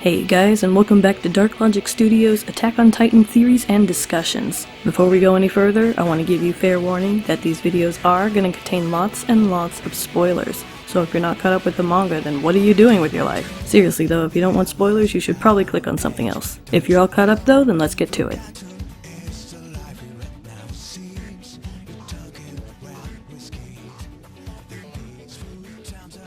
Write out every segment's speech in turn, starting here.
Hey guys, and welcome back to DarkLogic Studios' Attack on Titan theories and discussions. Before we go any further, I want to give you fair warning that these videos are going to contain lots and lots of spoilers. So if you're not caught up with the manga, then what are you doing with your life? Seriously though, if you don't want spoilers, you should probably click on something else. If you're all caught up though, then let's get to it.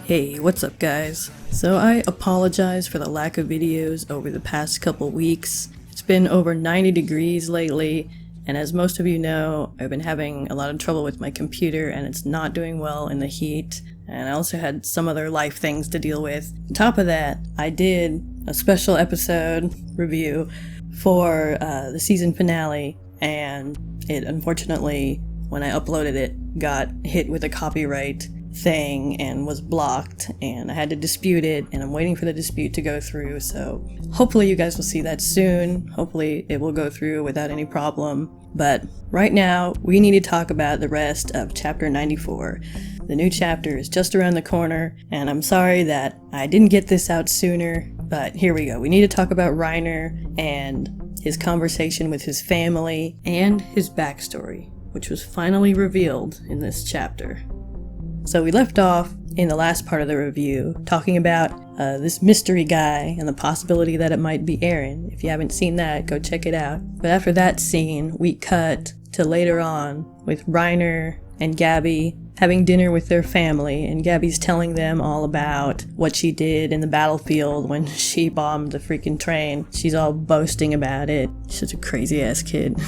Hey, what's up guys? So I apologize for the lack of videos over the past couple weeks. It's been over 90 degrees lately, and as most of you know, I've been having a lot of trouble with my computer and it's not doing well in the heat. And I also had some other life things to deal with. On top of that, I did a special episode review for the season finale, and it unfortunately, when I uploaded it, got hit with a copyright thing and was blocked, and I had to dispute it, and I'm waiting for the dispute to go through, so hopefully you guys will see that soon. Hopefully it will go through without any problem. But right now, we need to talk about the rest of chapter 94. The new chapter is just around the corner, and I'm sorry that I didn't get this out sooner, but here we go. We need to talk about Reiner and his conversation with his family and his backstory, which was finally revealed in this chapter. So we left off in the last part of the review talking about this mystery guy and the possibility that it might be Eren. If you haven't seen that, go check it out. But after that scene, we cut to later on with Reiner and Gabby having dinner with their family, and Gabby's telling them all about what she did in the battlefield when she bombed the freaking train. She's all boasting about it. She's such a crazy ass kid.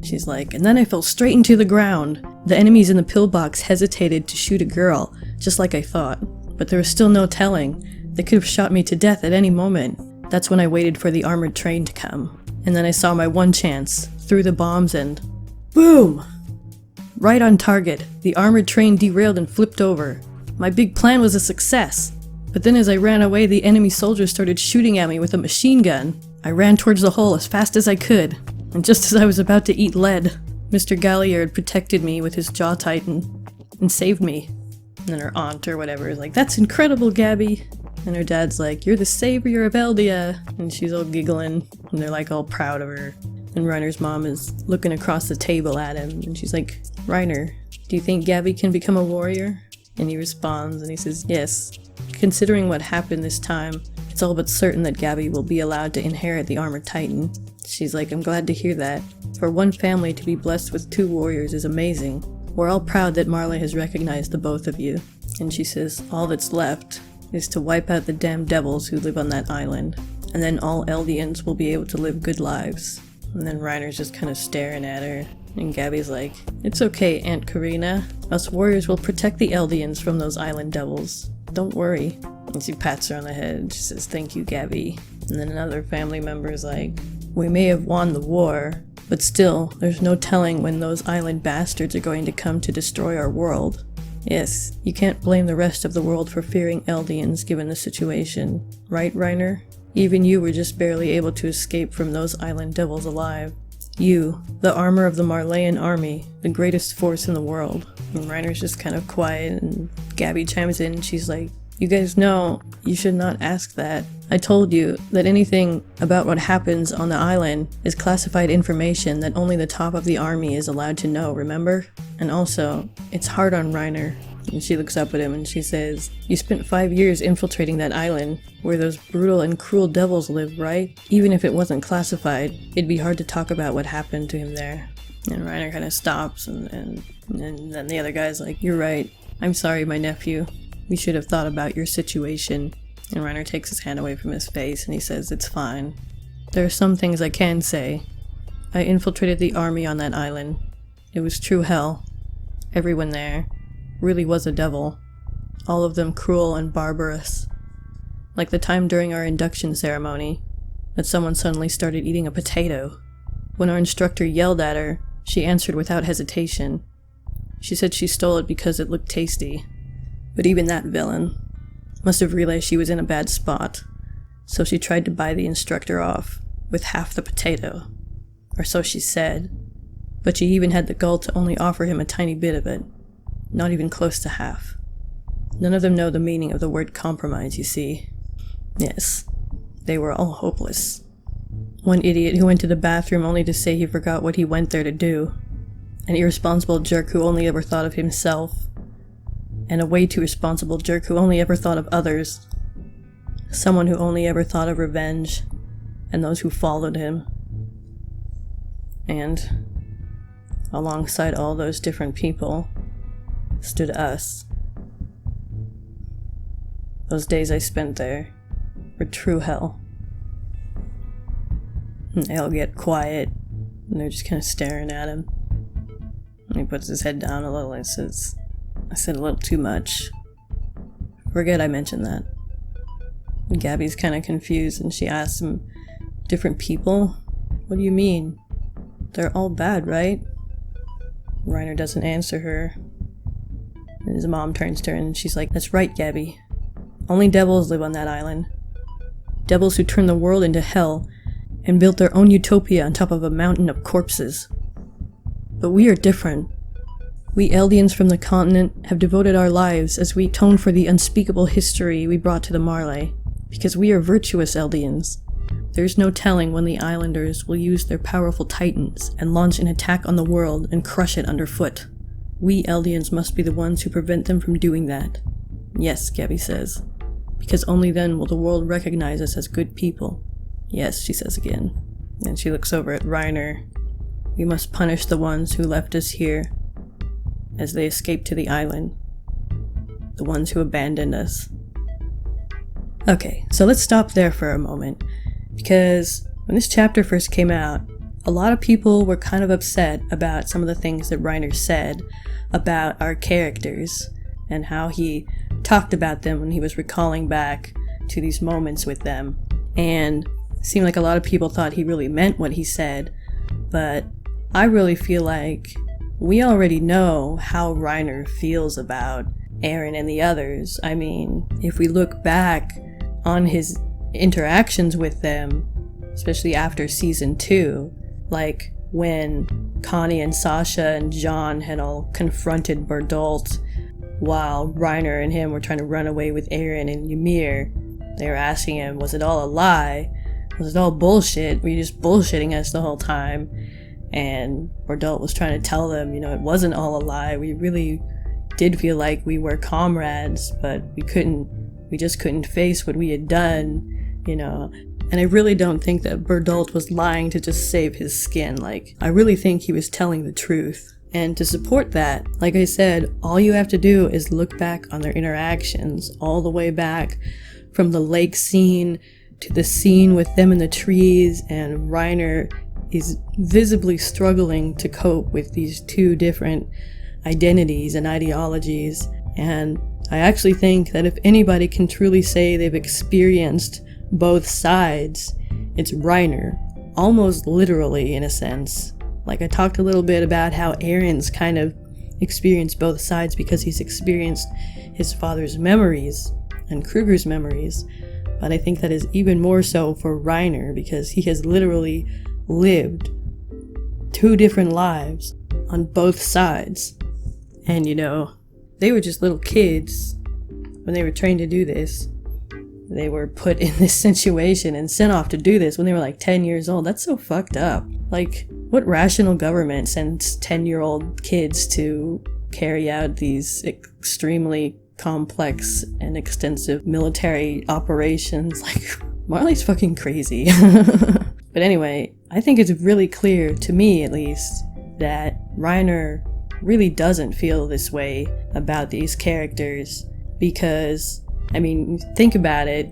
She's like, and then I fell straight into the ground. The enemies in the pillbox hesitated to shoot a girl, just like I thought. But there was still no telling. They could have shot me to death at any moment. That's when I waited for the armored train to come. And then I saw my one chance, threw the bombs and boom! Right on target, the armored train derailed and flipped over. My big plan was a success. But then as I ran away, the enemy soldiers started shooting at me with a machine gun. I ran towards the hole as fast as I could. And just as I was about to eat lead, Mr. Galliard protected me with his jaw titan and saved me. And then her aunt or whatever is like, that's incredible, Gabby. And her dad's like, you're the savior of Eldia. And she's all giggling, and they're like all proud of her. And Reiner's mom is looking across the table at him, and she's like, Reiner, do you think Gabby can become a warrior? And he responds, and he says, yes. Considering what happened this time, it's all but certain that Gabby will be allowed to inherit the armored titan. She's like, I'm glad to hear that. For one family to be blessed with two warriors is amazing. We're all proud that Marley has recognized the both of you. And she says, all that's left is to wipe out the damn devils who live on that island. And then all Eldians will be able to live good lives. And then Reiner's just kind of staring at her. And Gabby's like, it's okay, Aunt Karina. Us warriors will protect the Eldians from those island devils. Don't worry. And she pats her on the head. She says, thank you, Gabby. And then another family member is like, we may have won the war, but still, there's no telling when those island bastards are going to come to destroy our world. Yes, you can't blame the rest of the world for fearing Eldians given the situation. Right, Reiner? Even you were just barely able to escape from those island devils alive. You, the armor of the Marleyan army, the greatest force in the world. And Reiner's just kind of quiet, and Gabby chimes in and she's like, you guys know, you should not ask that. I told you that anything about what happens on the island is classified information that only the top of the army is allowed to know, remember? And also, it's hard on Reiner. And she looks up at him and she says, you spent 5 years infiltrating that island where those brutal and cruel devils live, right? Even if it wasn't classified, it'd be hard to talk about what happened to him there. And Reiner kind of stops and then the other guy's like, you're right. I'm sorry, my nephew. We should have thought about your situation. And Reiner takes his hand away from his face and he says, it's fine. There are some things I can say. I infiltrated the army on that island. It was true hell. Everyone there really was a devil. All of them cruel and barbarous. Like the time during our induction ceremony, that someone suddenly started eating a potato. When our instructor yelled at her, she answered without hesitation. She said she stole it because it looked tasty. But even that villain must have realized she was in a bad spot, so she tried to buy the instructor off with half the potato. Or so she said. But she even had the gall to only offer him a tiny bit of it. Not even close to half. None of them know the meaning of the word compromise, you see. Yes, They were all hopeless. One idiot who went to the bathroom only to say he forgot what he went there to do. An irresponsible jerk who only ever thought of himself. And a way too responsible jerk who only ever thought of others. Someone who only ever thought of revenge, and those who followed him. And alongside all those different people stood us. Those days I spent there were true hell. And they all get quiet, and they're just kind of staring at him. And he puts his head down a little and says, I said a little too much. Forget I mentioned that. And Gabby's kind of confused, and she asks him, different people? What do you mean? They're all bad, right? Reiner doesn't answer her. And his mom turns to her and she's like, that's right, Gabby. Only devils live on that island. Devils who turned the world into hell and built their own utopia on top of a mountain of corpses. But we are different. We Eldians from the continent have devoted our lives as we atone for the unspeakable history we brought to the Marley, because we are virtuous Eldians. There's no telling when the islanders will use their powerful titans and launch an attack on the world and crush it underfoot. We Eldians must be the ones who prevent them from doing that. Yes, Gabby says. Because only then will the world recognize us as good people. Yes, she says again. And she looks over at Reiner. We must punish the ones who left us here as they escaped to the island. The ones who abandoned us. Okay, so let's stop there for a moment. Because when this chapter first came out, a lot of people were kind of upset about some of the things that Reiner said about our characters and how he talked about them when he was recalling back to these moments with them. And it seemed like a lot of people thought he really meant what he said, but I really feel like we already know how Reiner feels about Eren and the others. I mean, if we look back on his interactions with them, especially after season 2, like when Connie and Sasha and John had all confronted Bertolt while Reiner and him were trying to run away with Eren and Ymir. They were asking him, was it all a lie? Was it all bullshit? Were you just bullshitting us the whole time? And Bertolt was trying to tell them, it wasn't all a lie. We really did feel like we were comrades, but we just couldn't face what we had done, And I really don't think that Bertolt was lying to just save his skin. Like, I really think he was telling the truth. And to support that, like I said, all you have to do is look back on their interactions, all the way back from the lake scene to the scene with them in the trees, and Reiner is visibly struggling to cope with these two different identities and ideologies. And I actually think that if anybody can truly say they've experienced both sides, it's Reiner. Almost literally, in a sense. Like, I talked a little bit about how Eren's kind of experienced both sides because he's experienced his father's memories and Kruger's memories, but I think that is even more so for Reiner because he has literally lived two different lives on both sides. And they were just little kids when they were trained to do this. They were put in this situation and sent off to do this when they were like 10 years old. That's so fucked up. Like, what rational government sends 10-year-old kids to carry out these extremely complex and extensive military operations? Like, Marley's fucking crazy. But anyway, I think it's really clear, to me at least, that Reiner really doesn't feel this way about these characters because, think about it,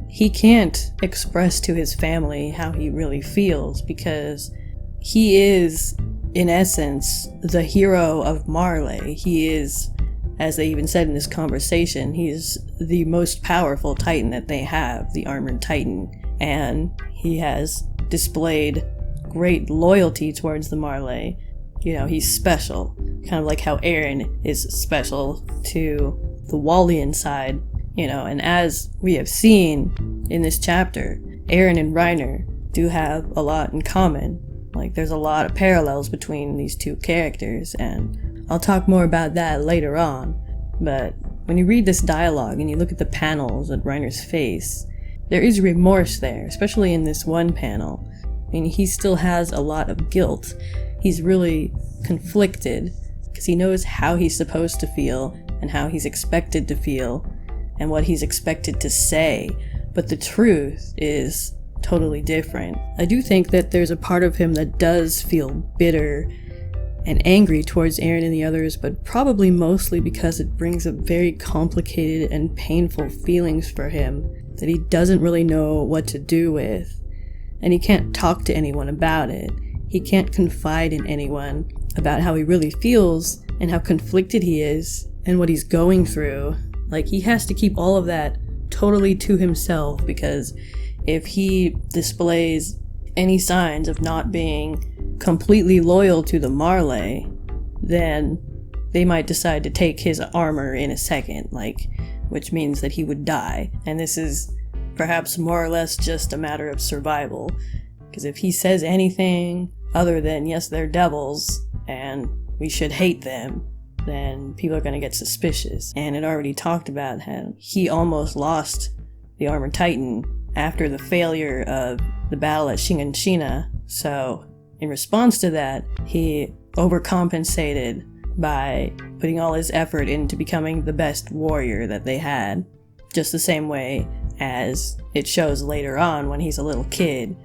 he can't express to his family how he really feels because he is, in essence, the hero of Marley. He is, as they even said in this conversation, he is the most powerful Titan that they have, the Armored Titan, and he has displayed great loyalty towards the Marley. He's special, kind of like how Eren is special to the Wallian side, and as we have seen in this chapter, Eren and Reiner do have a lot in common. Like, there's a lot of parallels between these two characters, and I'll talk more about that later on. But when you read this dialogue and you look at the panels at Reiner's face, there is remorse there, especially in this one panel. I mean, he still has a lot of guilt. He's really conflicted because he knows how he's supposed to feel and how he's expected to feel and what he's expected to say, but the truth is totally different. I do think that there's a part of him that does feel bitter and angry towards Eren and the others, but probably mostly because it brings up very complicated and painful feelings for him that he doesn't really know what to do with, and he can't talk to anyone about it. He can't confide in anyone about how he really feels and how conflicted he is and what he's going through. Like, he has to keep all of that totally to himself, because if he displays any signs of not being completely loyal to the Marley, then they might decide to take his armor in a second, which means that he would die. And this is perhaps more or less just a matter of survival, because if he says anything other than, yes, they're devils and we should hate them, then people are going to get suspicious. And it already talked about how he almost lost the Armored Titan after the failure of the battle at Shiganshina. So in response to that, he overcompensated by putting all his effort into becoming the best warrior that they had, just the same way as it shows later on when he's a little kid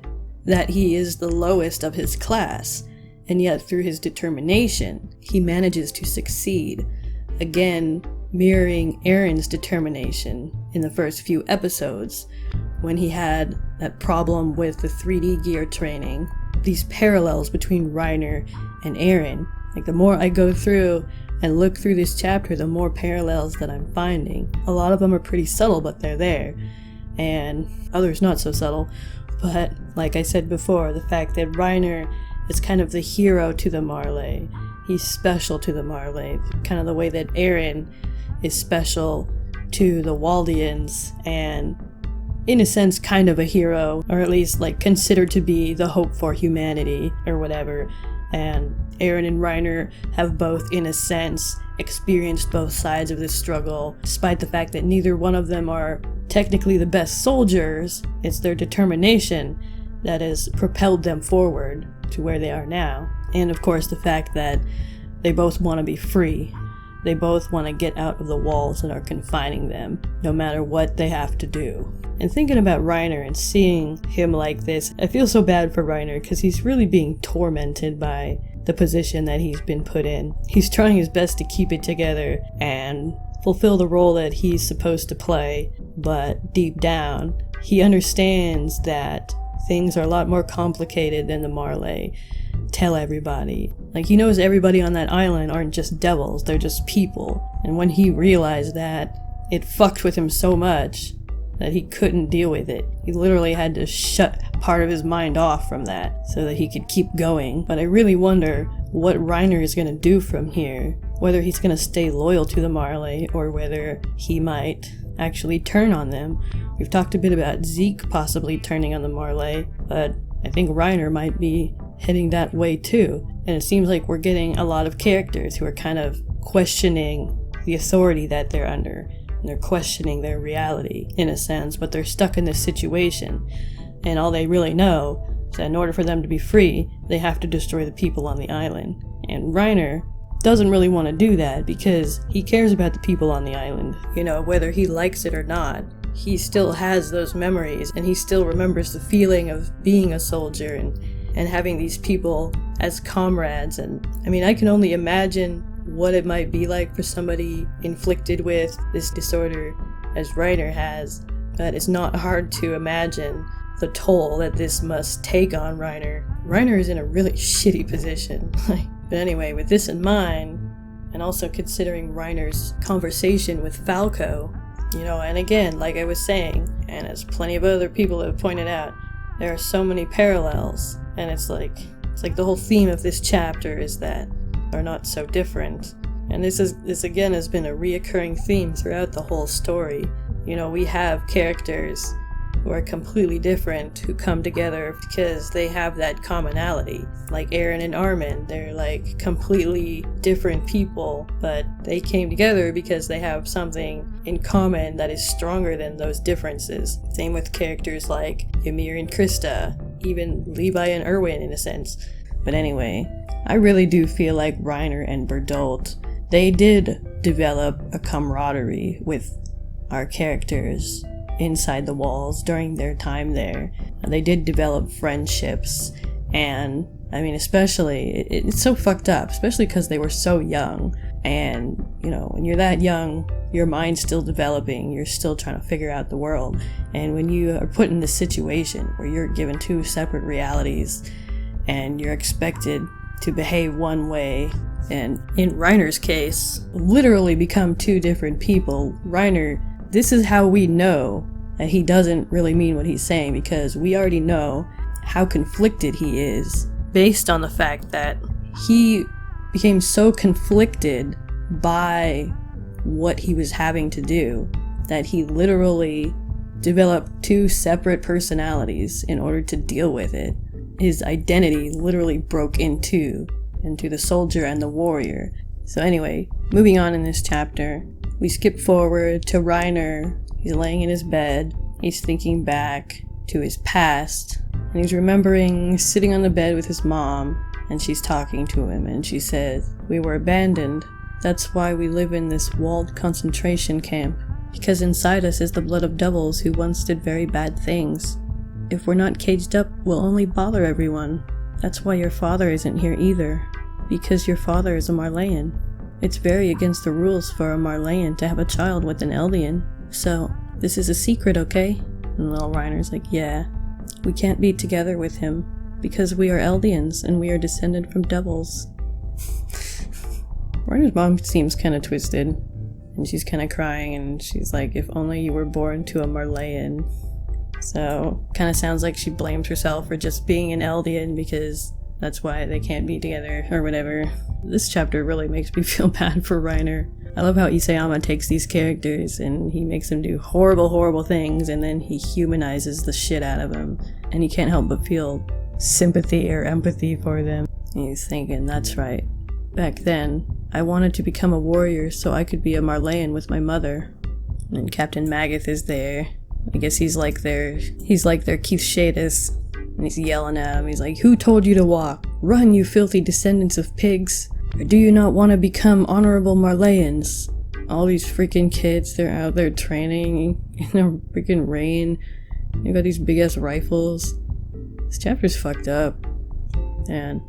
that he is the lowest of his class, and yet through his determination he manages to succeed, again mirroring Eren's determination in the first few episodes when he had that problem with the 3D gear training. These parallels between Reiner and Eren, the more I go through and look through this chapter, the more parallels that I'm finding. A lot of them are pretty subtle, but they're there, and others not so subtle. But like I said before, the fact that Reiner is kind of the hero to the Marley, he's special to the Marley, kind of the way that Eren is special to the Waldians, and in a sense kind of a hero, or at least considered to be the hope for humanity or whatever. And Eren and Reiner have both, in a sense, experienced both sides of this struggle, despite the fact that neither one of them are technically the best soldiers. It's their determination that has propelled them forward to where they are now. And of course the fact that they both want to be free. They both want to get out of the walls that are confining them, no matter what they have to do. And thinking about Reiner and seeing him like this, I feel so bad for Reiner because he's really being tormented by the position that he's been put in. He's trying his best to keep it together and fulfill the role that he's supposed to play, but deep down, he understands that things are a lot more complicated than the Marley tell everybody. He knows everybody on that island aren't just devils, they're just people. And when he realized that, it fucked with him so much that he couldn't deal with it. He literally had to shut part of his mind off from that so that he could keep going. But I really wonder what Reiner is going to do from here. Whether he's going to stay loyal to the Marley or whether he might actually turn on them. We've talked a bit about Zeke possibly turning on the Marley, but I think Reiner might be heading that way too. And it seems like we're getting a lot of characters who are kind of questioning the authority that they're under. And they're questioning their reality, in a sense, but they're stuck in this situation. And all they really know is that in order for them to be free, they have to destroy the people on the island. And Reiner doesn't really want to do that because he cares about the people on the island. Whether he likes it or not, he still has those memories, and he still remembers the feeling of being a soldier and having these people as comrades. And I can only imagine what it might be like for somebody inflicted with this disorder as Reiner has, but it's not hard to imagine the toll that this must take on Reiner. Reiner is in a really shitty position. But anyway, with this in mind, and also considering Reiner's conversation with Falco, and again, like I was saying, and as plenty of other people have pointed out, there are so many parallels, and it's like the whole theme of this chapter is that are not so different. And this again has been a reoccurring theme throughout the whole story. We have characters who are completely different who come together because they have that commonality. Like Eren and Armin, they're like completely different people, but they came together because they have something in common that is stronger than those differences. Same with characters like Ymir and Krista, even Levi and Erwin in a sense. But anyway, I really do feel like Reiner and Bertolt, they did develop a camaraderie with our characters inside the walls during their time there. They did develop friendships, and I mean, especially, it's so fucked up, especially because they were so young. And, you know, when you're that young, your mind's still developing, you're still trying to figure out the world. And when you are put in this situation where you're given two separate realities and you're expected to behave one way, and in Reiner's case, literally become two different people. Reiner, this is how we know that he doesn't really mean what he's saying, because we already know how conflicted he is based on the fact that he became so conflicted by what he was having to do that he literally developed two separate personalities in order to deal with it. His identity literally broke into the soldier and the warrior. So anyway, moving on in this chapter, we skip forward to Reiner. He's laying in his bed, he's thinking back to his past, and he's remembering sitting on the bed with his mom, and she's talking to him, and she says, "We were abandoned. That's why we live in this walled concentration camp, because inside us is the blood of devils who once did very bad things. If we're not caged up, we'll only bother everyone. That's why your father isn't here either, because your father is a Marleyan. It's very against the rules for a Marleyan to have a child with an Eldian. So, this is a secret, okay?" And little Reiner's like, "Yeah, we can't be together with him, because we are Eldians and we are descended from devils." Reiner's mom seems kind of twisted, and she's kind of crying, and she's like, "If only you were born to a Marleyan." So, kind of sounds like she blames herself for just being an Eldian because that's why they can't be together, or whatever. This chapter really makes me feel bad for Reiner. I love how Isayama takes these characters and he makes them do horrible, horrible things, and then he humanizes the shit out of them. And you can't help but feel sympathy or empathy for them. And he's thinking, that's right. Back then, I wanted to become a warrior so I could be a Marleyan with my mother. And then Captain Magath is there. I guess he's like their Keith Shadis. And he's yelling at him. He's like, "Who told you to walk? Run, you filthy descendants of pigs! Or do you not want to become honorable Marleyans?" All these freaking kids, they're out there training in the freaking rain. They got these big ass rifles. This chapter's fucked up. And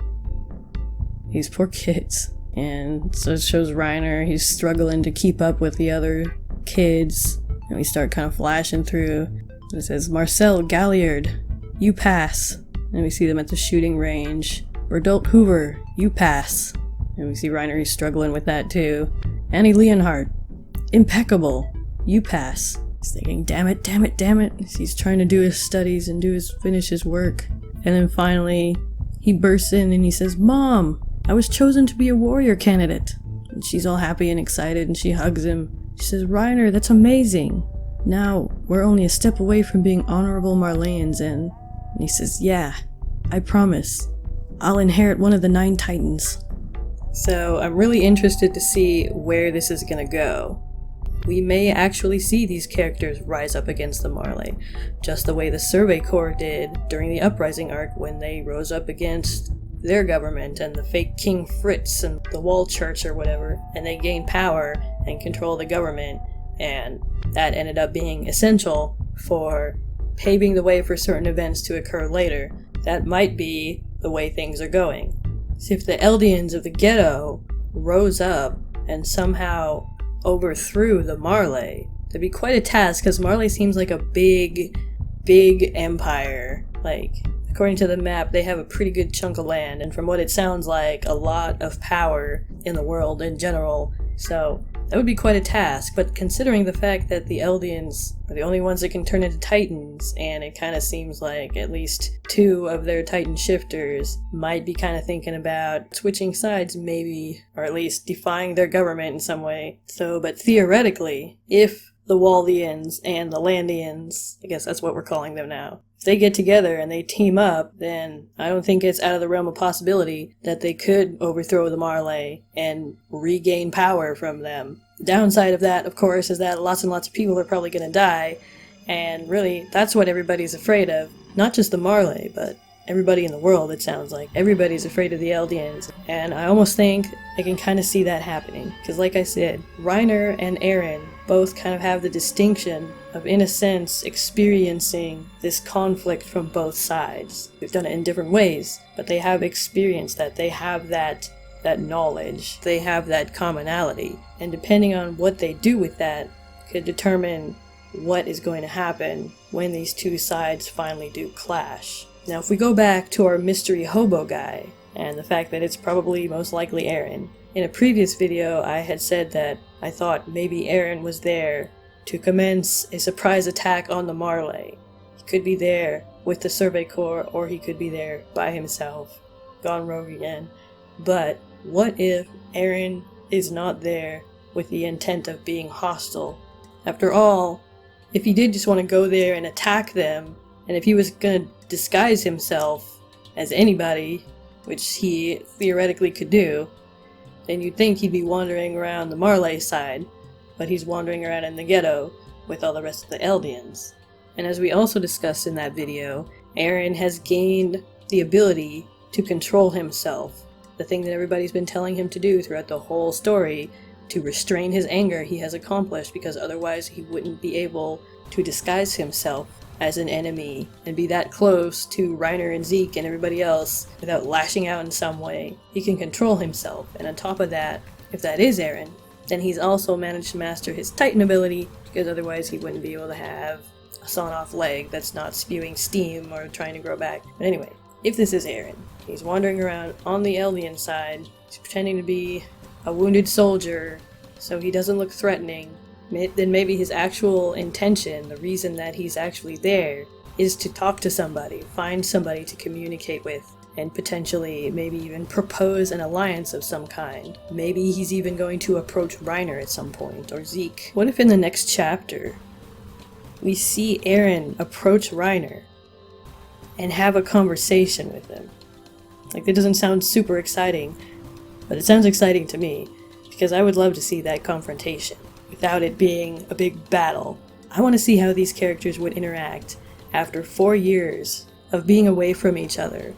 these poor kids. And so it shows Reiner, he's struggling to keep up with the other kids. And we start kind of flashing through. It says, "Marcel Galliard, you pass." And we see them at the shooting range. "Bertolt Hoover, you pass." And we see Reiner, he's struggling with that too. "Annie Leonhardt, impeccable, you pass." He's thinking, damn it, damn it, damn it. He's trying to do his studies and finish his work. And then finally, he bursts in and he says, "Mom, I was chosen to be a warrior candidate." And she's all happy and excited and she hugs him. She says, "Reiner, that's amazing. Now, we're only a step away from being honorable Marleyans." And he says, "Yeah, I promise. I'll inherit one of the 9 Titans." So I'm really interested to see where this is gonna go. We may actually see these characters rise up against the Marley, just the way the Survey Corps did during the Uprising arc when they rose up against their government and the fake King Fritz and the Wall Church or whatever, and they gained power and control the government, and that ended up being essential for paving the way for certain events to occur later. That might be the way things are going. So if the Eldians of the ghetto rose up and somehow overthrew the Marley, that'd be quite a task, because Marley seems like a big empire. Like, according to the map, they have a pretty good chunk of land, and from what it sounds like, a lot of power in the world in general. So that would be quite a task, but considering the fact that the Eldians are the only ones that can turn into Titans, and it kind of seems like at least 2 of their Titan shifters might be kind of thinking about switching sides maybe, or at least defying their government in some way. So, but theoretically, if the Waldians and the Landians, I guess that's what we're calling them now, if they get together and they team up, then I don't think it's out of the realm of possibility that they could overthrow the Marley and regain power from them. The downside of that, of course, is that lots and lots of people are probably going to die, and really, that's what everybody's afraid of. Not just the Marley, but everybody in the world, it sounds like. Everybody's afraid of the Eldians, and I almost think I can kind of see that happening. Because like I said, Reiner and Eren both kind of have the distinction of, in a sense, experiencing this conflict from both sides. They've done it in different ways, but they have experienced that. They have that knowledge. They have that commonality. And depending on what they do with that could determine what is going to happen when these two sides finally do clash. Now, if we go back to our mystery hobo guy, and the fact that it's probably most likely Eren, in a previous video I had said that I thought maybe Eren was there to commence a surprise attack on the Marley. He could be there with the Survey Corps, or he could be there by himself, gone rogue again. But what if Eren is not there with the intent of being hostile? After all, if he did just want to go there and attack them, and if he was going to disguise himself as anybody, which he theoretically could do, then you'd think he'd be wandering around the Marley side, but he's wandering around in the ghetto with all the rest of the Eldians. And as we also discussed in that video, Eren has gained the ability to control himself, the thing that everybody's been telling him to do throughout the whole story. To restrain his anger he has accomplished, because otherwise he wouldn't be able to disguise himself as an enemy and be that close to Reiner and Zeke and everybody else without lashing out in some way. He can control himself, and on top of that, if that is Eren, then he's also managed to master his Titan ability, because otherwise he wouldn't be able to have a sawn-off leg that's not spewing steam or trying to grow back. But anyway, if this is Eren, he's wandering around on the Eldian side, he's pretending to be a wounded soldier so he doesn't look threatening, then maybe his actual intention, the reason that he's actually there, is to talk to somebody, find somebody to communicate with, and potentially maybe even propose an alliance of some kind. Maybe he's even going to approach Reiner at some point, or Zeke. What if in the next chapter we see Eren approach Reiner and have a conversation with him? Like, that doesn't sound super exciting, but it sounds exciting to me, because I would love to see that confrontation without it being a big battle. I want to see how these characters would interact after 4 years of being away from each other,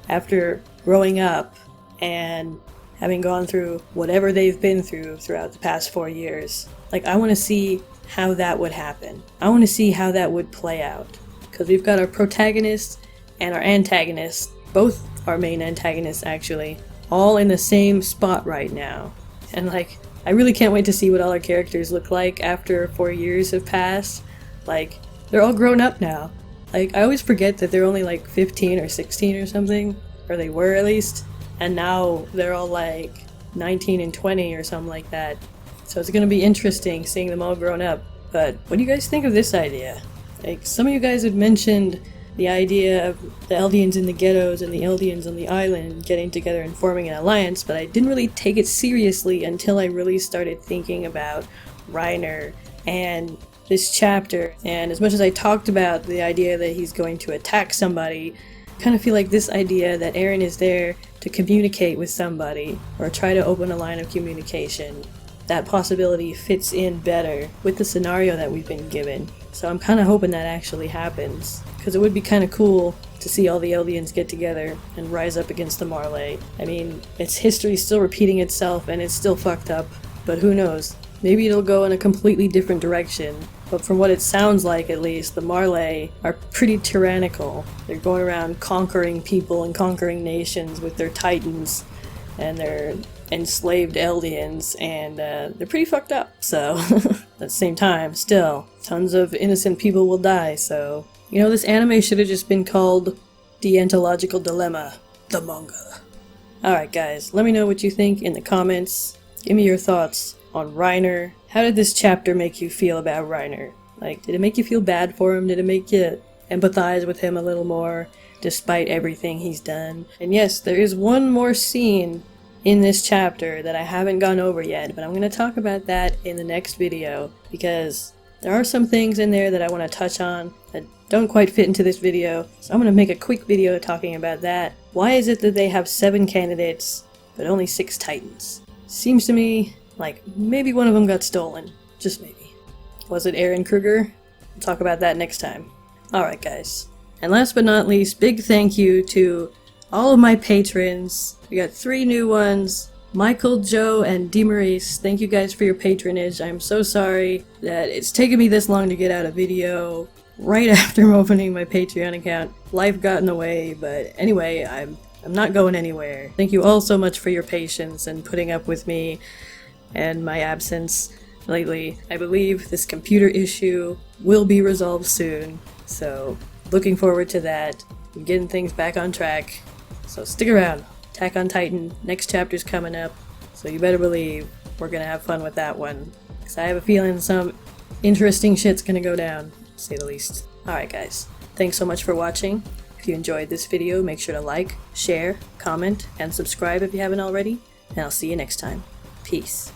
after growing up and having gone through whatever they've been through throughout the past 4 years. Like, I want to see how that would happen. I want to see how that would play out, because we've got our protagonist and our antagonist, both our main antagonists actually, all in the same spot right now. And like, I really can't wait to see what all our characters look like after 4 years have passed. Like, they're all grown up now. Like, I always forget that they're only like 15 or 16 or something, or they were at least, and now they're all like 19 and 20 or something like that. So it's gonna be interesting seeing them all grown up. But what do you guys think of this idea? Like, some of you guys had mentioned the idea of the Eldians in the ghettos and the Eldians on the island getting together and forming an alliance, but I didn't really take it seriously until I really started thinking about Reiner and this chapter. And as much as I talked about the idea that he's going to attack somebody, I kind of feel like this idea that Eren is there to communicate with somebody or try to open a line of communication, that possibility fits in better with the scenario that we've been given. So I'm kind of hoping that actually happens, because it would be kind of cool to see all the Eldians get together and rise up against the Marley. I mean, its history still repeating itself and it's still fucked up, but who knows? Maybe it'll go in a completely different direction. But from what it sounds like, at least, the Marley are pretty tyrannical. They're going around conquering people and conquering nations with their titans and their enslaved Eldians, and they're pretty fucked up. So, at the same time, still, tons of innocent people will die, so... You know, this anime should have just been called Deontological Dilemma, the manga. Alright guys, let me know what you think in the comments. Give me your thoughts on Reiner. How did this chapter make you feel about Reiner? Like, did it make you feel bad for him? Did it make you empathize with him a little more, despite everything he's done? And yes, there is one more scene in this chapter that I haven't gone over yet, but I'm going to talk about that in the next video, because There are some things in there that I want to touch on that don't quite fit into this video, so I'm going to make a quick video talking about that. Why is it that they have 7 candidates, but only 6 Titans? Seems to me like maybe one of them got stolen. Just maybe. Was it Eren Kruger? We'll talk about that next time. Alright guys. And last but not least, big thank you to all of my patrons. We got 3 new ones. Michael, Joe, and DeMaurice, thank you guys for your patronage. I'm so sorry that it's taken me this long to get out a video right after opening my Patreon account. Life got in the way, but anyway, I'm not going anywhere. Thank you all so much for your patience and putting up with me and my absence lately. I believe this computer issue will be resolved soon, so looking forward to that and getting things back on track. So stick around. Attack on Titan, next chapter's coming up, so you better believe we're gonna have fun with that one. Because I have a feeling some interesting shit's gonna go down, to say the least. Alright guys, thanks so much for watching. If you enjoyed this video, make sure to like, share, comment, and subscribe if you haven't already, and I'll see you next time. Peace.